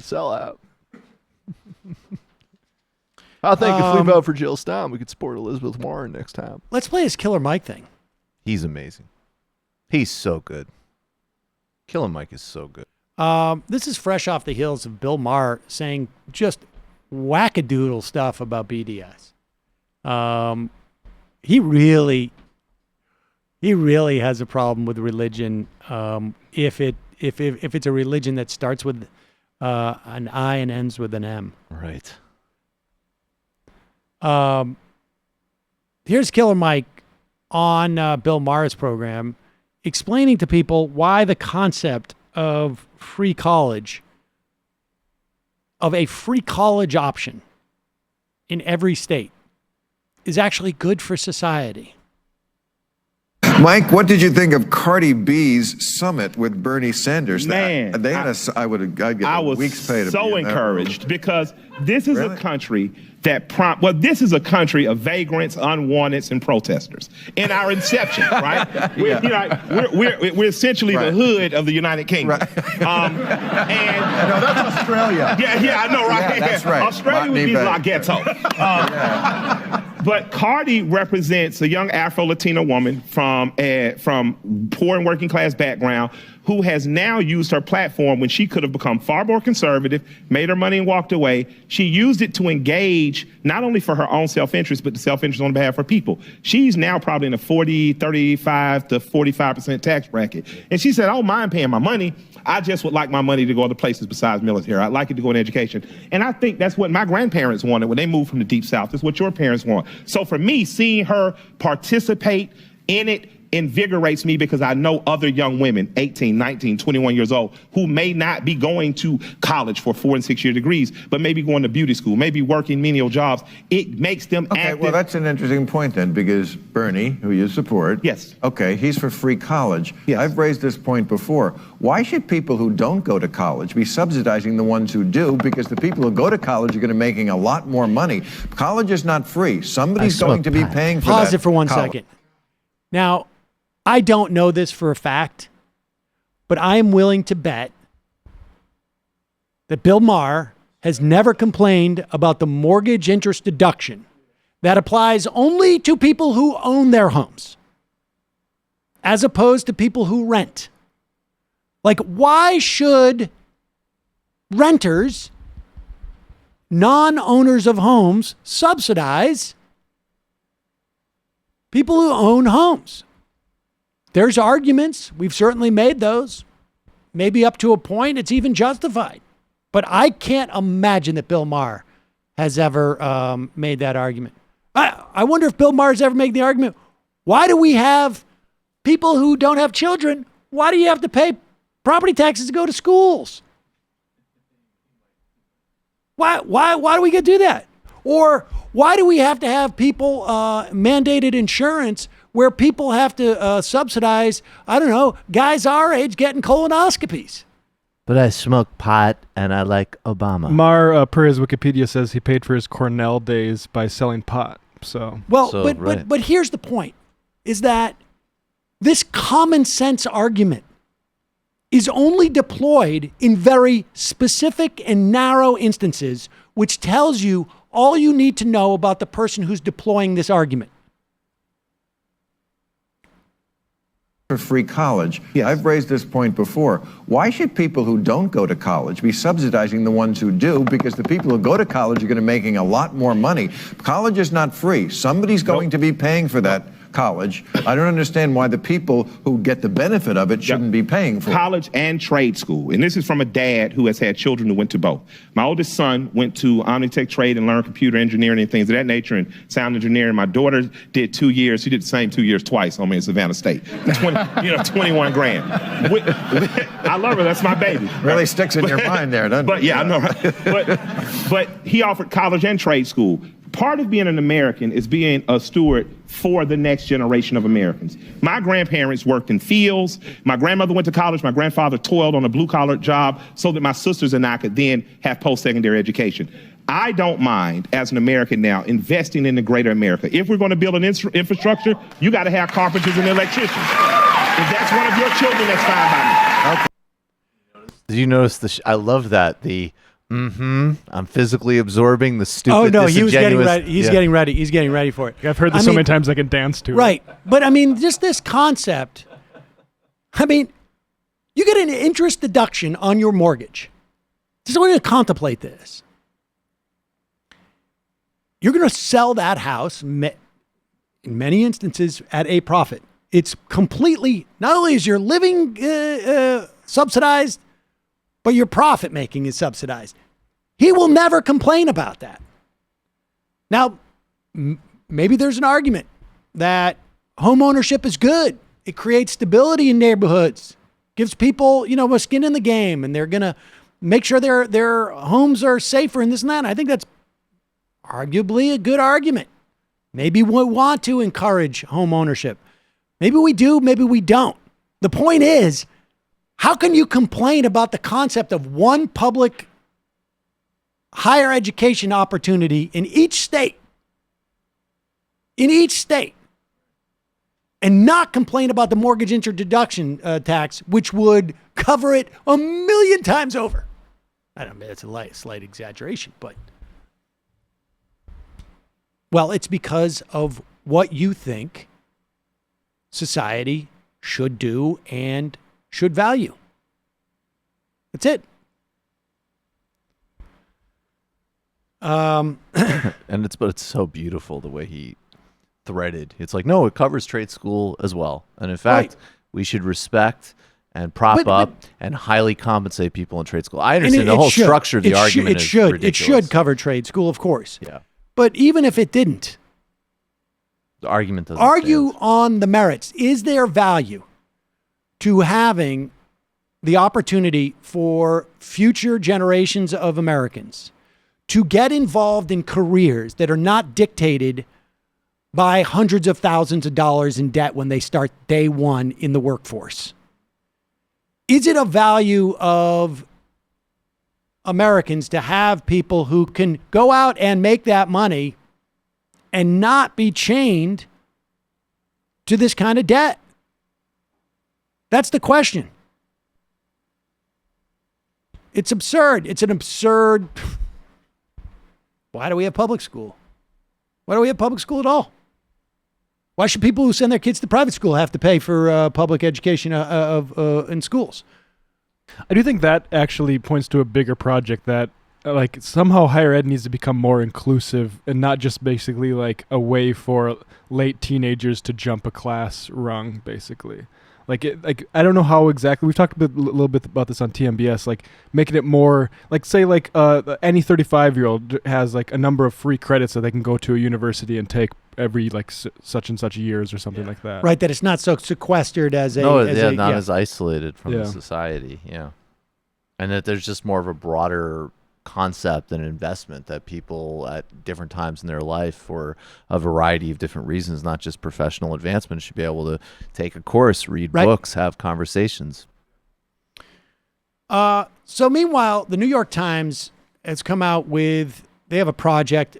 Sellout. I think if we vote for Jill Stein, we could support Elizabeth Warren next time. Let's play his Killer Mike thing. He's amazing. He's so good. Killer Mike is so good. This is fresh off the heels of Bill Maher saying just wackadoodle stuff about BDS. He really has a problem with religion. If it's a religion that starts with an I and ends with an M. Right. Here's Killer Mike on Bill Maher's program explaining to people why the concept of free college, of a free college option in every state, is actually good for society. Mike, what did you think of Cardi B's summit with Bernie Sanders? Man, I'd get a week's pay to so be in that encouraged because this is Really? a country that this is a country of vagrants, unwanteds, and protesters. In our inception, right? We're essentially the hood of the United Kingdom. Right. And No, that's Australia. yeah, I know, right? Yeah, that's right. Australia would be Rodney la ghetto. But Cardi represents a young Afro-Latina woman from poor and working class background who has now used her platform when she could have become far more conservative, made her money and walked away. She used it to engage not only for her own self-interest, but the self-interest on behalf of her people. She's now probably in a 35 to 45% tax bracket. And she said, I don't mind paying my money. I just would like my money to go other places besides military. I'd like it to go in education. And I think that's what my grandparents wanted when they moved from the Deep South. That's what your parents want. So for me, seeing her participate in it invigorates me because I know other young women, 18, 19, 21 years old, who may not be going to college for 4 and 6 year degrees, but maybe going to beauty school, maybe working menial jobs. It makes them active. Well, that's an interesting point then, because Bernie, who you support, Yes. Okay, he's for free college. Yes. I've raised this point before. Why should people who don't go to college be subsidizing the ones who do? Because the people who go to college are going to be making a lot more money. College is not free. Somebody's going to be paying for that. Pause it for 1 college. second. Now, I don't know this for a fact, but I am willing to bet that Bill Maher has never complained about the mortgage interest deduction that applies only to people who own their homes, as opposed to people who rent. Like, why should renters, non-owners of homes, subsidize people who own homes? There's arguments. We've certainly made those. Maybe up to a point, it's even justified. But I can't imagine that Bill Maher has ever made that argument. I wonder if Bill Maher's ever made the argument, why do we have people who don't have children? Why do you have to pay property taxes to go to schools? Why do we get to do that? Or why do we have to have people mandated insurance where people have to subsidize, I don't know, guys our age getting colonoscopies? But I smoke pot and I like Obama. Maher, per his Wikipedia, says he paid for his Cornell days by selling pot. But here's the point, is that this common sense argument is only deployed in very specific and narrow instances, which tells you all you need to know about the person who's deploying this argument. For free college. I've raised this point before. Why should people who don't go to college be subsidizing the ones who do? Because the people who go to college are going to be making a lot more money. College is not free. Somebody's going to be paying for that college. I don't understand why the people who get the benefit of it shouldn't be paying for it. College and trade school. And this is from a dad who has had children who went to both. My oldest son went to Omnitech Trade and learned computer engineering and things of that nature and sound engineering. My daughter did 2 years. She did the same 2 years twice on me in Savannah State. 21 grand. I love her. That's my baby. Really sticks in your mind there, doesn't it? But yeah, I know. Right? But he offered college and trade school. Part of being an American is being a steward for the next generation of Americans. My grandparents worked in fields. My grandmother went to college. My grandfather toiled on a blue-collar job so that my sisters and I could then have post-secondary education. I don't mind, as an American now, investing in the greater America. If we're going to build an infrastructure, you got to have carpenters and electricians. If that's one of your children, that's fine by me. Did you notice I love that, the I'm physically absorbing the stupid. Oh no, he was getting disingenuous- ready. He's Yeah. getting ready. He's getting ready for it. I've heard this so many times I can dance to it. Right. But I mean, just this concept. I mean, you get an interest deduction on your mortgage. Just want you to contemplate this. You're going to sell that house, in many instances, at a profit. It's completely, not only is your living subsidized, but your profit making is subsidized. He will never complain about that. Now, maybe there's an argument that home ownership is good. It creates stability in neighborhoods, gives people, a skin in the game, and they're going to make sure their homes are safer and this and that. And I think that's arguably a good argument. Maybe we want to encourage home ownership. Maybe we do, maybe we don't. The point is, how can you complain about the concept of one public higher education opportunity in each state, and not complain about the mortgage introduction tax, which would cover it 1,000,000 times over? I don't mean it's a slight exaggeration, but well, it's because of what you think society should do and should value. That's it. But it's so beautiful the way he threaded. It's like, no, it covers trade school as well. And in fact, we should respect and prop up and highly compensate people in trade school. I understand the whole structure of the argument is ridiculous. It should cover trade school, of course. Yeah. But even if it didn't, The argument doesn't argue stand. on the merits. Is there value to having the opportunity for future generations of Americans to get involved in careers that are not dictated by hundreds of thousands of dollars in debt when they start day one in the workforce? Is it a value of Americans to have people who can go out and make that money and not be chained to this kind of debt? That's the question. It's absurd. It's an absurd. Why do we have public school? Why do we have public school at all? Why should people who send their kids to private school have to pay for public education in schools? I do think that actually points to a bigger project that like somehow higher ed needs to become more inclusive and not just basically like a way for late teenagers to jump a class rung, basically. Like I don't know how exactly. We've talked a little bit about this on TMBS. Like making it more like, say, like any 35-year-old has like a number of free credits that they can go to a university and take every like such and such years or something like that. Right, that it's not so sequestered as a not as isolated from the society. Yeah, and that there's just more of a broader concept and investment that people at different times in their life for a variety of different reasons, not just professional advancement, should be able to take a course, read books, have conversations. So meanwhile, the New York Times has come out with, they have a project